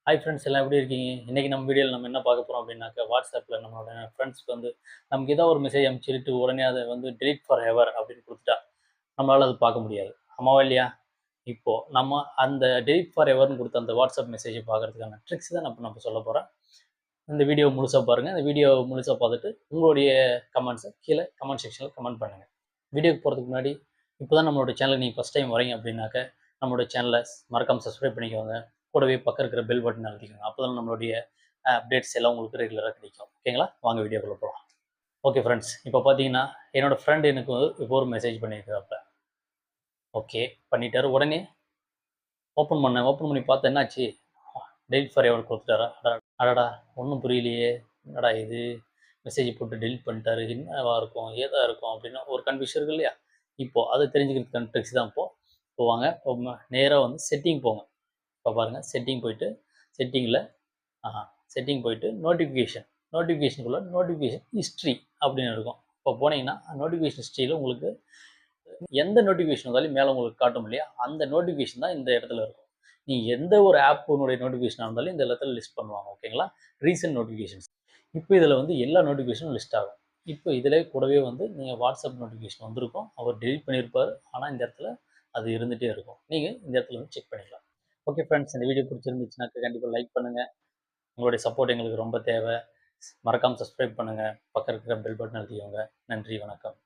Hi friends எல்லாம் எப்படி இருக்கீங்க? இன்றைக்கி நம்ம வீடியோவில் நம்ம என்ன பார்க்க போகிறோம் அப்படின்னாக்கா, வாட்ஸ்அப்பில் நம்மளோட ஃப்ரெண்ட்ஸ்க்கு வந்து நமக்கு ஏதோ ஒரு மெசேஜ் அனுப்பிச்சிட்டு உடனே அதை வந்து டெலீட் ஃபார் எவர் அப்படின்னு கொடுத்துட்டா நம்மளால் அது பார்க்க முடியாது. ஆமாவா இல்லையா? இப்போது நம்ம அந்த டெலீட் ஃபார் எவர்னு கொடுத்த அந்த வாட்ஸ்அப் மெசேஜை பார்க்கறதுக்கான ட்ரிக்ஸ் தான் நம்ம சொல்ல போகிறேன். இந்த வீடியோ முழுசாக பாருங்கள். இந்த வீடியோ முழுசாக பார்த்துட்டு உங்களுடைய கமெண்ட்ஸை கீழே கமெண்ட் செக்ஷனில் கமெண்ட் பண்ணுங்கள். வீடியோக்கு போகிறதுக்கு முன்னாடி இப்போ தான் நம்மளோட சேனலுக்கு நீங்கள் ஃபஸ்ட் டைம் வரீங்க அப்படின்னாக்க நம்மளோட சேனலை மறக்காமல் சப்ஸ்கிரைப் பண்ணிக்கோங்க. கூடவே பக்கம் இருக்கிற பெல் பட்டன் அழுத்திக்கோங்க. அப்போ தான் நம்மளுடைய அப்டேட்ஸ் எல்லாம் உங்களுக்கு ரெகுலராக கிடைக்கும். ஓகேங்களா? வாங்க வீடியோக்குள்ளே போகலாம். ஓகே ஃப்ரெண்ட்ஸ், இப்போ பார்த்தீங்கன்னா என்னோடய ஃப்ரெண்ட் எனக்கு இப்போ ஒரு மெசேஜ் பண்ணியிருக்காப்புல. ஓகே பண்ணிட்டாரு. உடனே ஓப்பன் பண்ணி பார்த்தா என்னாச்சு, டெலிட் ஃபார் எவர் கொடுத்துட்டாரா? அடடா ஒன்றும் புரியலையே, என்னடா இது மெசேஜ் போட்டு டெலிட் பண்ணிட்டாரு, என்னவா இருக்கும் ஏதா இருக்கும் அப்படின்னு ஒரு கன்ஃபியூஷன் இருக்கு இல்லையா? இப்போது அதை தெரிஞ்சுக்கிறதுக்கான ட்ரிக்ஸ் தான் இப்போ வாங்க நேராக வந்து செட்டிங் போங்க. இப்போ பாருங்கள் செட்டிங் போயிட்டு செட்டிங்கில் செட்டிங் போயிட்டு நோட்டிஃபிகேஷனுக்குள்ளே நோட்டிஃபிகேஷன் ஹிஸ்ட்ரி அப்படின்னு இருக்கும். இப்போ போனீங்கன்னா நோட்டிஃபிகேஷன் ஹிஸ்ட்ரியில் உங்களுக்கு எந்த நோட்டிஃபிகேஷன் வந்தாலும் மேலே உங்களுக்கு காட்டும் இல்லையா? அந்த நோட்டிஃபிகேஷன் தான் இந்த இடத்துல இருக்கும். நீங்கள் எந்த ஒரு ஆப்புனுடைய நோட்டிஃபிகேஷனாக இருந்தாலும் இந்த இடத்துல லிஸ்ட் பண்ணுவாங்க. ஓகேங்களா? Recent notifications. இப்போ இதில் வந்து எல்லா நோட்டிஃபிகேஷனும் லிஸ்ட் ஆகும். இப்போ இதில் கூடவே வந்து நீங்கள் வாட்ஸ்அப் நோட்டிஃபிகேஷன் வந்திருக்கும். அவர் டெலிட் பண்ணியிருப்பார். ஆனால் இந்த இடத்துல அது இருந்துகிட்டே இருக்கும். நீங்கள் இந்த இடத்துல வந்து செக் பண்ணிக்கலாம். ஓகே ஃப்ரெண்ட்ஸ், இந்த வீடியோ பிடிச்சிருந்துச்சுனாக்கா கண்டிப்பாக லைக் பண்ணுங்கள். உங்களுடைய சப்போர்ட் எங்களுக்கு ரொம்ப தேவை. மறக்காமல் சப்ஸ்கிரைப் பண்ணுங்கள். பக்கம் இருக்கிற பெல் பட்டன் அழுத்திக்கோங்க. நன்றி, வணக்கம்.